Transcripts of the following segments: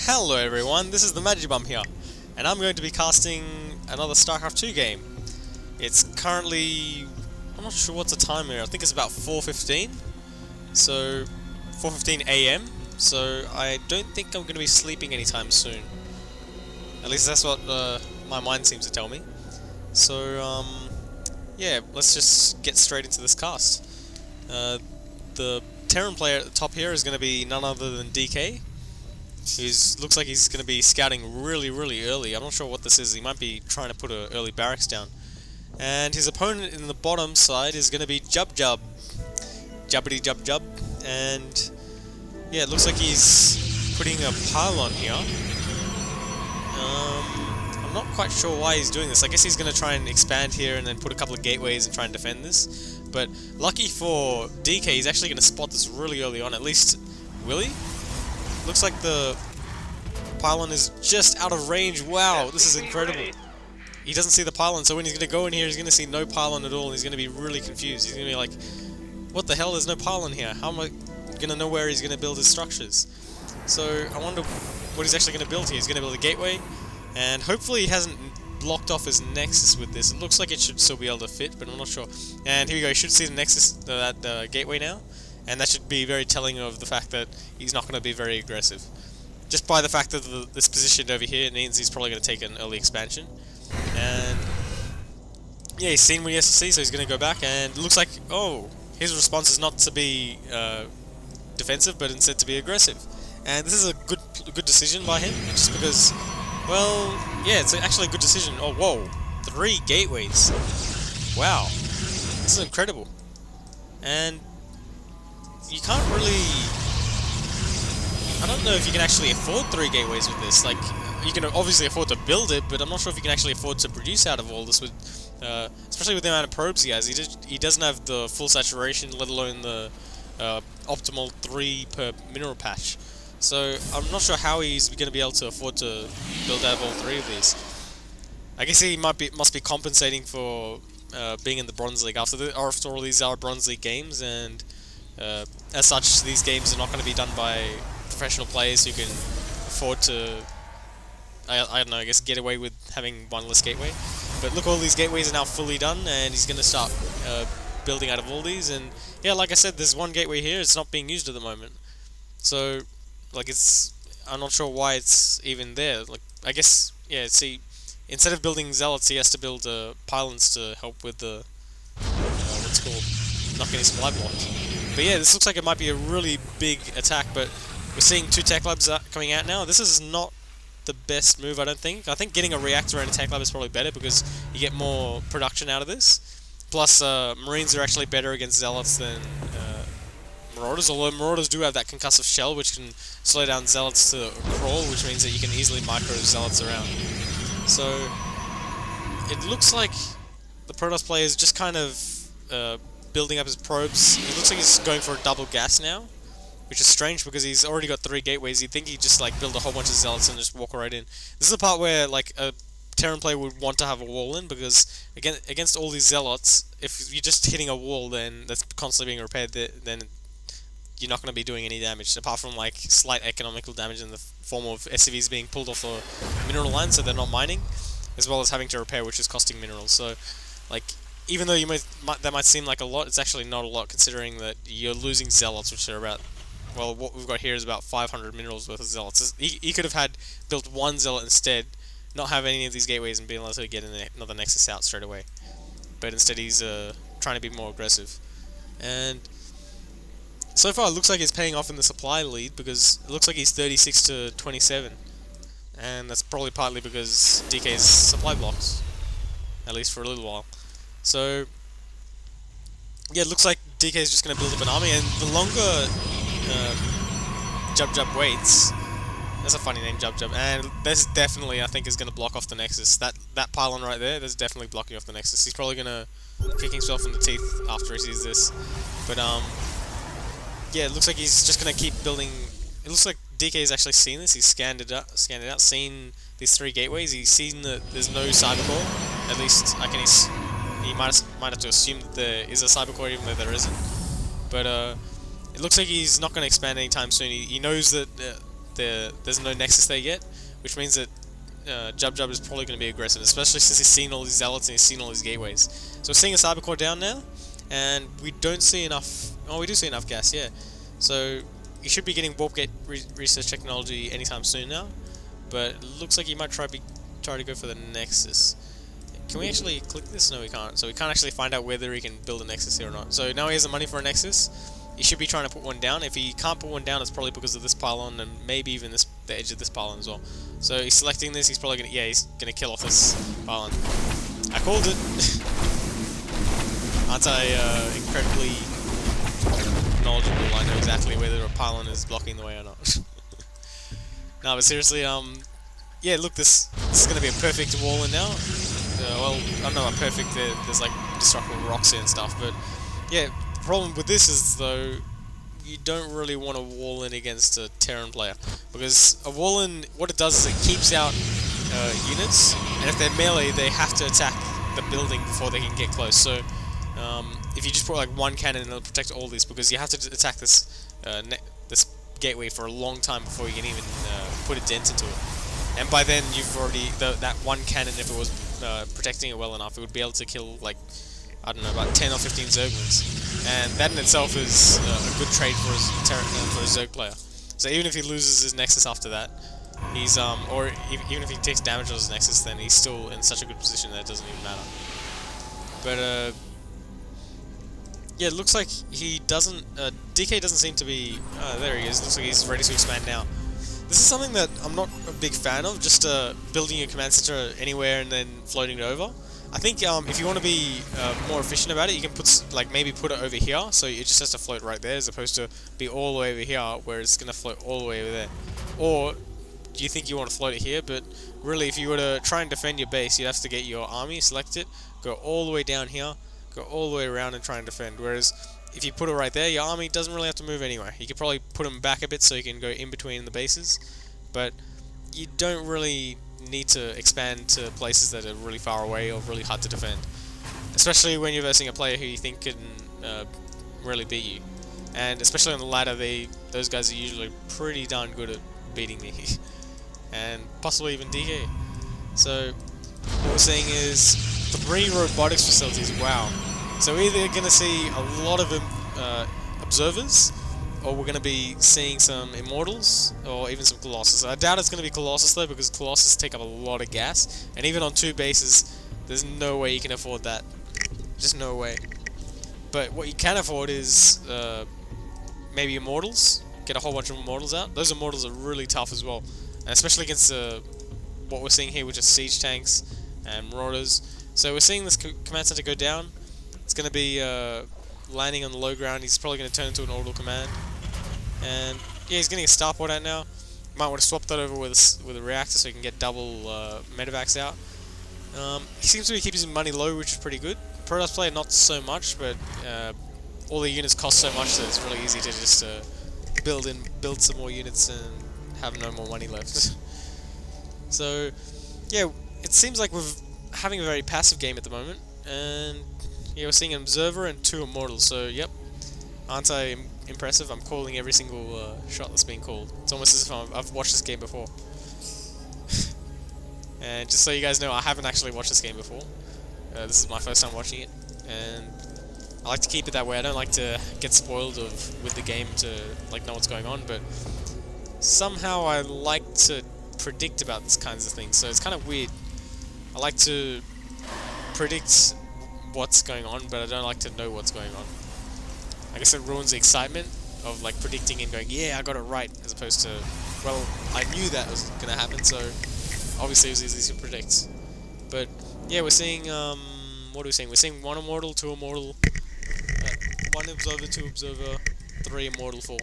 Hello everyone, this is TheMagiBum here, and I'm going to be casting another StarCraft 2 game. It's currently, I'm not sure what's the time here, I think it's about 4:15, so 4:15 AM, so I don't think I'm going to be sleeping anytime soon. At least that's what my mind seems to tell me. So, yeah, let's just get straight into this cast. The Terran player at the top here is going to be none other than DK. Looks like he's going to be scouting really early. I'm not sure what this is. He might be trying to put an early barracks down. And his opponent in the bottom side is going to be JubJub. Jubbity JubJub. And yeah, it looks like he's putting a pylon here. I'm not quite sure why he's doing this. I guess he's going to try and expand here and then put a couple of gateways and try and defend this. But lucky for DK, he's actually going to spot this really early on. At least, will he? Looks like the pylon is just out of range. Wow, this is incredible. He doesn't see the pylon, so when he's going to go in here, he's going to see no pylon at all, and he's going to be really confused. He's going to be like, what the hell, there's no pylon here? How am I going to know where he's going to build his structures? So I wonder what he's actually going to build here. He's going to build a gateway, and hopefully he hasn't blocked off his nexus with this. It looks like it should still be able to fit, but I'm not sure. And here we go, you should see the nexus, that gateway now. And that should be very telling of the fact that he's not going to be very aggressive. Just by the fact that this positioned over here, it means he's probably going to take an early expansion. And yeah, he's seen what he has to see, so he's going to go back. And it looks like, oh, his response is not to be defensive, but instead to be aggressive. And this is a good decision by him, just because, well, yeah, it's actually a good decision. Oh, whoa, 3 gateways. Wow, this is incredible. And you can't really, I don't know if you can actually afford 3 gateways with this. Like, you can obviously afford to build it, but I'm not sure if you can actually afford to produce out of all this, with, especially with the amount of probes he has. He doesn't have the full saturation, let alone the optimal 3 per mineral patch. So I'm not sure how he's going to be able to afford to build out of all 3 of these. I guess he must be compensating for being in the Bronze League. After all, these are Bronze League games, and as such, these games are not going to be done by professional players who can afford to, I don't know, I guess get away with having one less gateway. But look, all these gateways are now fully done, and he's going to start building out of all these. And yeah, like I said, there's one gateway here, it's not being used at the moment. So, like, I'm not sure why it's even there. Like, I guess, yeah, see, instead of building zealots, he has to build pylons to help with the, what's called, not getting supply blocked. But yeah, this looks like it might be a really big attack, but we're seeing 2 tech labs coming out now. This is not the best move, I don't think. I think getting a reactor and a tech lab is probably better, because you get more production out of this. Plus, Marines are actually better against Zealots than Marauders, although Marauders do have that concussive shell, which can slow down Zealots to crawl, which means that you can easily micro Zealots around. So, it looks like the Protoss player is just kind of building up his probes. It looks like he's going for a double gas now, which is strange because he's already got 3 gateways. You'd think he'd just like build a whole bunch of zealots and just walk right in. This is the part where like a Terran player would want to have a wall in, because again, against all these zealots, if you're just hitting a wall then that's constantly being repaired, then you're not going to be doing any damage, apart from like slight economical damage in the form of SCVs being pulled off the mineral line so they're not mining, as well as having to repair, which is costing minerals. So like, even though that might seem like a lot, it's actually not a lot, considering that you're losing zealots, which are about, well, what we've got here is about 500 minerals worth of zealots. He could have built 1 zealot instead, not have any of these gateways, and be able to get another nexus out straight away. But instead he's trying to be more aggressive. And so far it looks like he's paying off in the supply lead, because it looks like he's 36 to 27. And that's probably partly because DK's supply blocks, at least for a little while. So yeah, it looks like DK is just going to build up an army, and the longer JubJub waits, that's a funny name, JubJub, and this definitely, I think, is going to block off the nexus. That pylon right there, that's definitely blocking off the nexus. He's probably going to kick himself in the teeth after he sees this. But yeah, it looks like he's just going to keep building. It looks like DK's actually seen this. He's scanned it out, seen these 3 gateways. He's seen that there's no cyber core. At least he might have to assume that there is a cyber core, even though there isn't. But it looks like he's not going to expand anytime soon. He knows that there's no nexus there yet, which means that JubJub is probably going to be aggressive, especially since he's seen all these zealots and he's seen all these gateways. So we're seeing a cyber core down now, and we don't see enough. Oh, we do see enough gas, yeah. So he should be getting warp gate research technology anytime soon now, but it looks like he might try to go for the nexus. Can we actually click this? No, we can't. So we can't actually find out whether he can build a nexus here or not. So now he has the money for a nexus. He should be trying to put one down. If he can't put one down, it's probably because of this pylon and maybe even the edge of this pylon as well. So he's selecting this. He's probably he's gonna kill off this pylon. I called it. Aren't I incredibly knowledgeable? I know exactly whether a pylon is blocking the way or not. No, but seriously, yeah, look, this is gonna be a perfect wall in now. Well, I don't know, perfect. There's like destructible rocks here and stuff, but yeah. The problem with this is, though, you don't really want to wall in against a Terran player, because a wall in, what it does is it keeps out units, and if they're melee, they have to attack the building before they can get close. So if you just put like one cannon, it'll protect all these, because you have to attack this this gateway for a long time before you can even put a dent into it. And by then, you've already that one cannon, if it was protecting it well enough, it would be able to kill like, I don't know, about 10 or 15 Zerglings. And that in itself is a good trade for a Zerg player. So even if he loses his Nexus after that, he's or even if he takes damage on his Nexus, then he's still in such a good position that it doesn't even matter. But yeah, it looks like he doesn't. DK doesn't seem to be. There he is. Looks like he's ready to expand now. This is something that I'm not a big fan of. Just building your command center anywhere and then floating it over. I think if you want to be more efficient about it, you can maybe put it over here, so it just has to float right there, as opposed to be all the way over here, where it's going to float all the way over there. Or do you think you want to float it here? But really, if you were to try and defend your base, you'd have to get your army, select it, go all the way down here, go all the way around and try and defend. Whereas if you put it right there, your army doesn't really have to move anywhere. You could probably put them back a bit so you can go in between the bases, but you don't really need to expand to places that are really far away or really hard to defend, especially when you're versing a player who you think can really beat you. And especially on the ladder, those guys are usually pretty darn good at beating me, and possibly even DK. So what we're seeing is 3 robotics facilities. Wow. So we're either going to see a lot of observers, or we're going to be seeing some Immortals, or even some Colossus. I doubt it's going to be Colossus though, because Colossus take up a lot of gas, and even on 2 bases, there's no way you can afford that. Just no way. But what you can afford is maybe Immortals. Get a whole bunch of Immortals out. Those Immortals are really tough as well, and especially against what we're seeing here, which is siege tanks and marauders. So we're seeing this command center go down. It's going to be landing on the low ground. He's probably going to turn into an orbital command. And yeah, he's getting a starport out now. Might want to swap that over with a reactor so he can get double medevacs out. He seems to be keeping his money low, which is pretty good. Protoss player not so much, but all the units cost so much that it's really easy to just build some more units and have no more money left. So yeah, it seems like we're having a very passive game at the moment, and yeah, we're seeing an observer and 2 immortals. So yep, aren't I impressive? I'm calling every single shot that's being called. It's almost as if I've watched this game before. And just so you guys know, I haven't actually watched this game before. This is my first time watching it, and I like to keep it that way. I don't like to get spoiled with the game to like know what's going on, but somehow I like to predict about these kinds of things. So it's kind of weird. I like to predict what's going on, but I don't like to know what's going on. I guess it ruins the excitement of like predicting and going, yeah, I got it right, as opposed to, well, I knew that was going to happen, so obviously it was easy to predict. But yeah, we're seeing, what are we seeing? We're seeing 1 immortal, 2 immortal, 1 observer, 2 observer, 3 immortal, 4.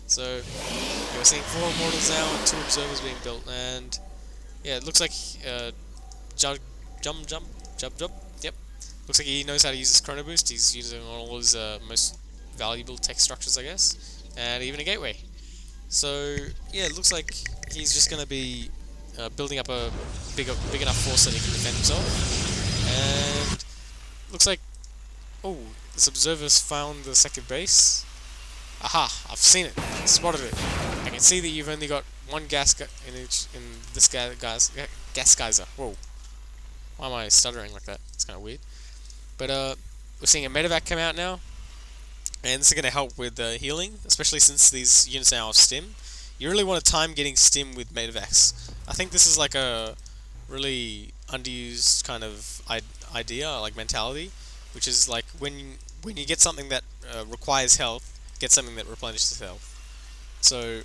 So yeah, we're seeing 4 immortals now and 2 observers being built, and yeah, it looks like JubJub. Yep. Looks like he knows how to use his chrono boost. He's using all his most valuable tech structures, I guess, and even a gateway. So yeah, it looks like he's just going to be building up a big enough force that he can defend himself. And looks like, oh, this observer's found the second base. Aha! I've seen it. Spotted it. I can see that you've only got one gas in this gas geyser. Whoa! Why am I stuttering like that? It's kind of weird. But we're seeing a medevac come out now, and this is going to help with healing, especially since these units now have stim. You really want to time getting stim with medevacs. I think this is like a really underused kind of idea, like mentality, which is like when you get something that requires health, get something that replenishes health. So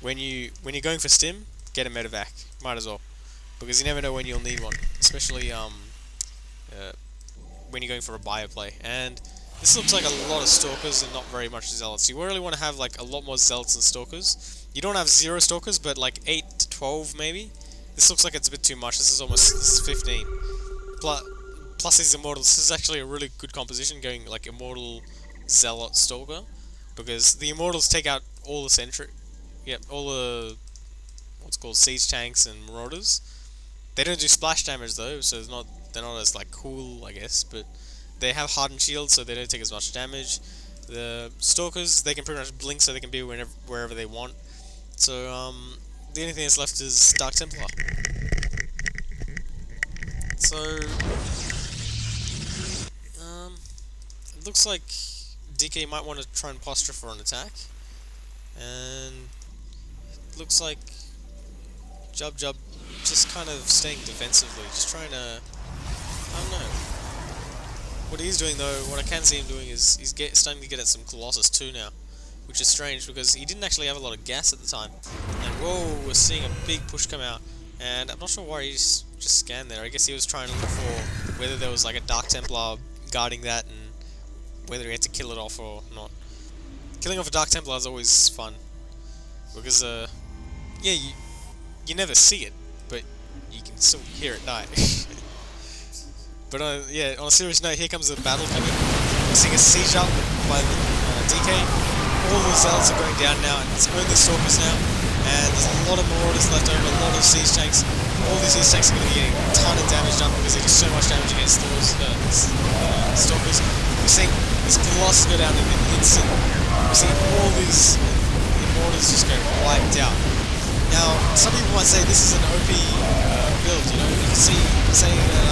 when you're going for stim, get a medevac. Might as well, because you never know when you'll need one, especially when you're going for a bio play. And this looks like a lot of stalkers and not very much zealots. You really want to have like a lot more zealots than stalkers. You don't have 0 stalkers, but like 8 to 12 maybe. This looks like it's a bit too much. This is 15. Plus these immortals. This is actually a really good composition, going like immortal, zealot, stalker, because the immortals take out all the sentry. Yep, all the what's called siege tanks and marauders. They don't do splash damage though, so they're not as like cool, I guess. But they have hardened shields, so they don't take as much damage. The stalkers, they can pretty much blink, so they can be wherever they want. So the only thing that's left is Dark Templar. So it looks like DK might want to try and posture for an attack, and it looks like JubJub just kind of staying defensively, just trying to, I don't know. What he's doing though, what I can see him doing is he's starting to get at some Colossus too now, which is strange because he didn't actually have a lot of gas at the time. And whoa, we're seeing a big push come out, and I'm not sure why he just scanned there. I guess he was trying to look for whether there was like a Dark Templar guarding that and whether he had to kill it off or not. Killing off a Dark Templar is always fun because yeah, you never see it, but you can still hear it die. But yeah, on a serious note, here comes the battle coming. We're seeing a siege up by the DK. All the zealots are going down now, and it's only stalkers now. And there's a lot of marauders left over, a lot of siege tanks. All these siege tanks are going to be getting a ton of damage done because they do so much damage against those stalkers. We're seeing this Colossus go down in an instant. We're seeing all these immortals just go wiped out. Now, some people might say this is an OP build, you know. You can say that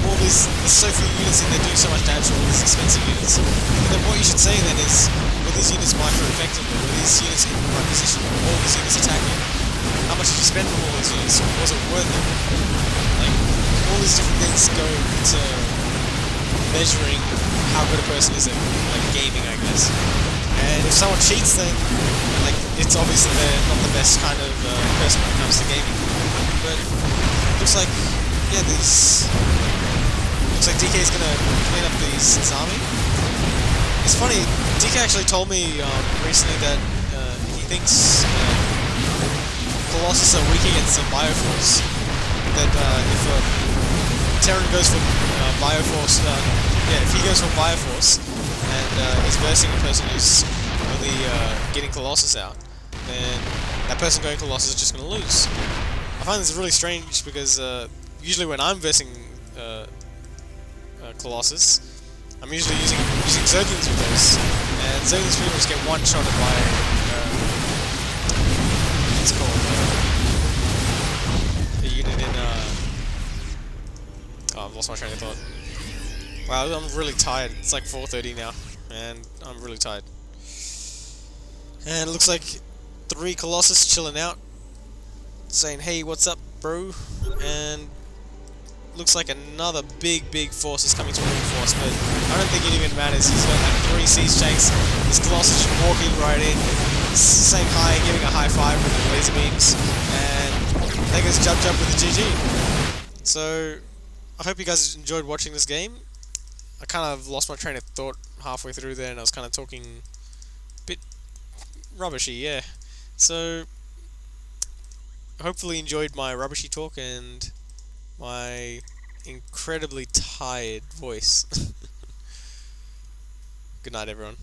all these, there's so few units in there doing so much damage to all these expensive units. But then what you should say then is, were these units micro-effectively? Were these units in the right position? Were all these units attacking? How much did you spend on all these units? Was it worth it? Like, all these different things go into measuring how good a person is at, like, gaming, I guess. And if someone cheats, then, like, it's obvious that they're not the best kind of person when it comes to gaming. But it looks like, yeah, looks like DK is going to clean up his army. It's funny, DK actually told me recently that he thinks Colossus are weak against the Bioforce. That if a Terran goes for Bioforce, yeah, if he goes for Bioforce and he's versing a person who's only getting Colossus out, then that person going Colossus is just going to lose. I find this really strange because usually when I'm versing Colossus, I'm usually using Zerglings with those, and Zerglings pretty much get one-shotted by what's it called, the unit in oh, I've lost my train of thought. Wow, I'm really tired. It's like 4:30 now, and I'm really tired. And it looks like 3 Colossus chilling out, saying, "Hey, what's up, bro?" And looks like another big force is coming to reinforce, but I don't think it even matters. He's got like 3 siege tanks. This Colossus just walking right in, saying hi, giving a high five with the laser beams, and there goes JubJub with the GG. So I hope you guys enjoyed watching this game. I kind of lost my train of thought halfway through there, and I was kind of talking a bit rubbishy, yeah. So hopefully you enjoyed my rubbishy talk and my incredibly tired voice. Good night, everyone.